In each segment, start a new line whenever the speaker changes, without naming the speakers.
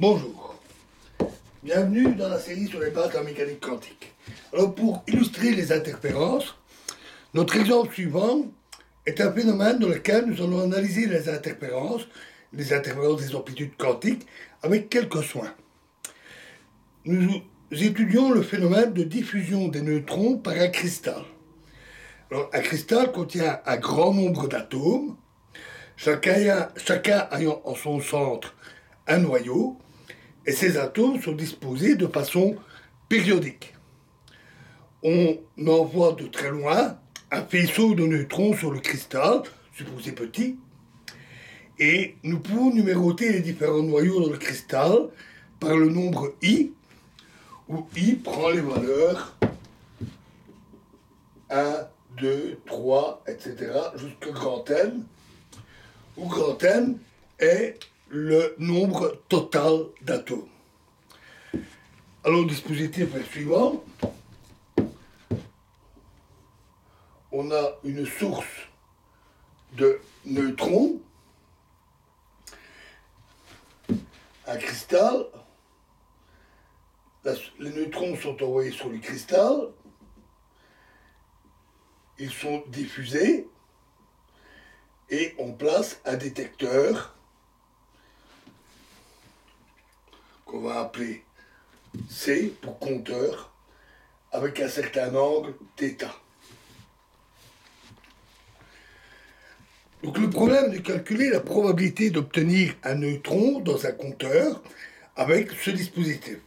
Bonjour, bienvenue dans la série sur les bases de la mécanique quantique. Alors pour illustrer les interférences, notre exemple suivant est un phénomène dans lequel nous allons analyser les interférences des amplitudes quantiques avec quelques soins. Nous étudions le phénomène de diffusion des neutrons par un cristal. Alors, un cristal contient un grand nombre d'atomes, chacun ayant en son centre un noyau, et ces atomes sont disposés de façon périodique. On envoie de très loin un faisceau de neutrons sur le cristal, supposé petit, et nous pouvons numéroter les différents noyaux dans le cristal par le nombre I, où I prend les valeurs 1, 2, 3, etc., jusqu'à grand N, où grand N est le nombre total d'atomes. Alors, le dispositif est suivant. On a une source de neutrons, un cristal. Les neutrons sont envoyés sur le cristal. Ils sont diffusés et on place un détecteur qu'on va appeler C pour compteur avec un certain angle θ. Donc le problème est de calculer la probabilité d'obtenir un neutron dans un compteur avec ce dispositif.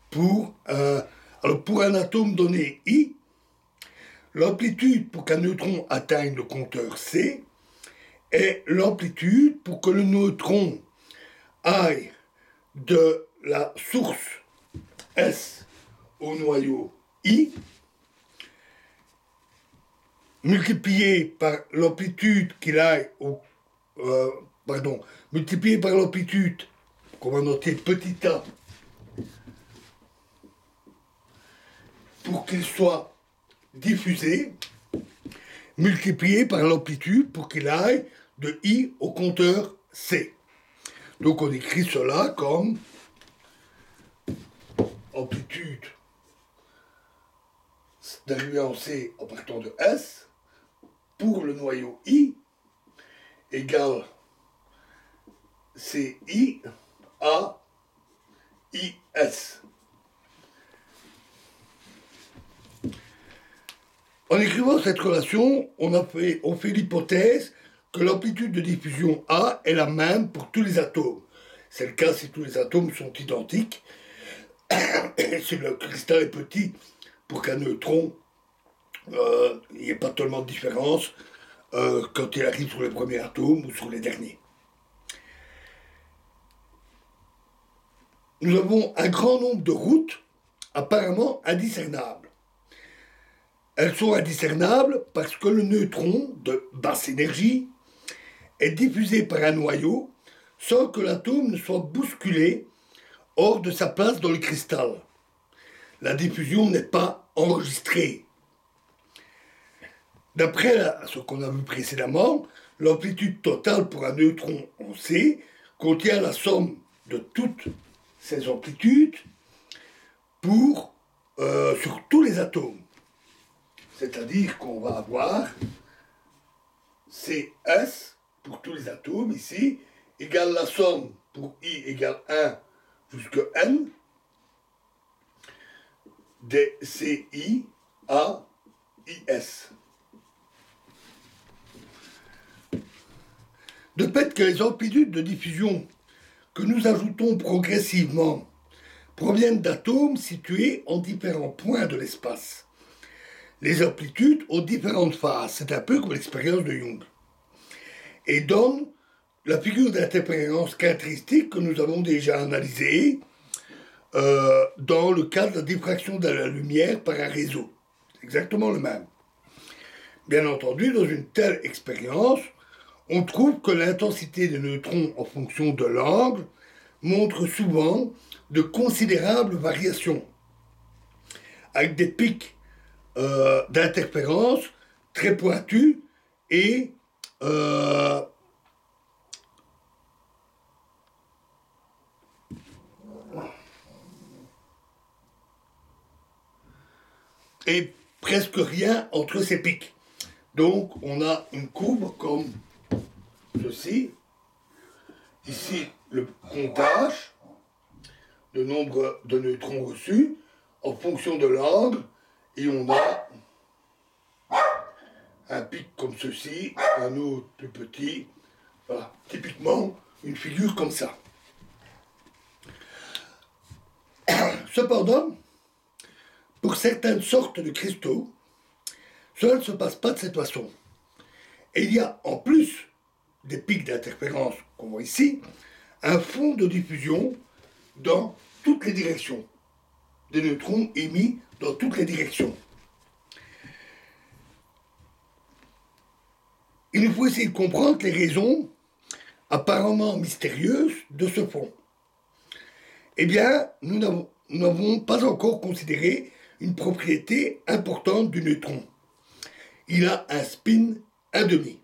Pour un atome donné I, l'amplitude pour qu'un neutron atteigne le compteur C est l'amplitude pour que le neutron aille de la source S au noyau I, multiplié par l'amplitude qu'il aille multiplié par l'amplitude qu'on va noter petit a pour qu'il soit diffusé, multiplié par l'amplitude pour qu'il aille de I au compteur C. Donc on écrit cela comme amplitude d'arrivée en C en partant de S pour le noyau I égale CI à IS. En écrivant cette relation, on fait l'hypothèse que l'amplitude de diffusion A est la même pour tous les atomes. C'est le cas si tous les atomes sont identiques. Et si le cristal est petit, pour qu'un neutron, il n'y ait pas tellement de différence quand il arrive sur les premiers atomes ou sur les derniers. Nous avons un grand nombre de routes apparemment indiscernables. Elles sont indiscernables parce que le neutron de basse énergie est diffusé par un noyau sans que l'atome ne soit bousculé hors de sa place dans le cristal. La diffusion n'est pas enregistrée. D'après ce qu'on a vu précédemment, l'amplitude totale pour un neutron en C contient la somme de toutes ces amplitudes sur tous les atomes. C'est-à-dire qu'on va avoir CS pour tous les atomes ici, égale la somme pour I égale 1 jusqu'à N des CI à IS. De fait que les amplitudes de diffusion que nous ajoutons progressivement proviennent d'atomes situés en différents points de l'espace. Les amplitudes ont différentes phases, c'est un peu comme l'expérience de Young, et donnent la figure d'interférence caractéristique que nous avons déjà analysée dans le cas de la diffraction de la lumière par un réseau. C'est exactement le même. Bien entendu, dans une telle expérience, on trouve que l'intensité des neutrons en fonction de l'angle montre souvent de considérables variations, avec des pics d'interférence très pointus et et presque rien entre ces pics. Donc on a une courbe comme ceci. Ici, le comptage de nombre de neutrons reçus en fonction de l'angle, et on a un pic comme ceci, un autre plus petit. Voilà, typiquement une figure comme ça. Cependant, pour certaines sortes de cristaux, cela ne se passe pas de cette façon. Et il y a en plus des pics d'interférence qu'on voit ici, un fond de diffusion dans toutes les directions. Des neutrons émis dans toutes les directions. Il nous faut essayer de comprendre les raisons apparemment mystérieuses de ce fond. Eh bien, nous n'avons pas encore considéré une propriété importante du neutron. Il a un spin 1,5.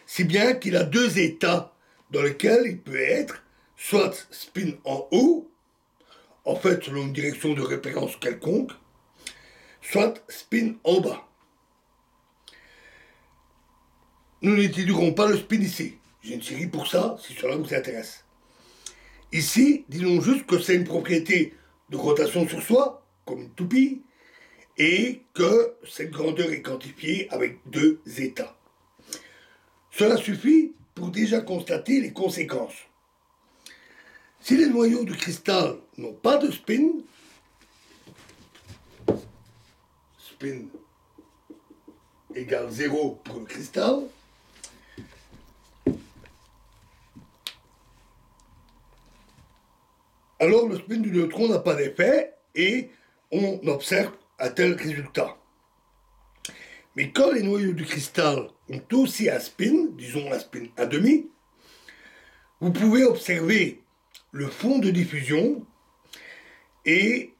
Si bien qu'il a deux états dans lesquels il peut être soit spin en haut, en fait selon une direction de référence quelconque, soit spin en bas. Nous n'étudierons pas le spin ici. J'ai une série pour ça, si cela vous intéresse. Ici, disons juste que c'est une propriété de rotation sur soi, comme une toupie, et que cette grandeur est quantifiée avec deux états. Cela suffit pour déjà constater les conséquences. Si les noyaux de cristal n'ont pas de spin égale 0 pour le cristal, alors le spin du neutron n'a pas d'effet et on observe un tel résultat. Mais quand les noyaux du cristal ont aussi un spin, disons un spin 1,5, vous pouvez observer le fond de diffusion et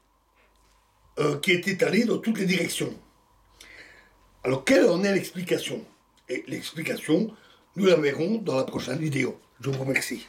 qui est étalé dans toutes les directions. Alors quelle en est l'explication? Et l'explication, nous la verrons dans la prochaine vidéo. Je vous remercie.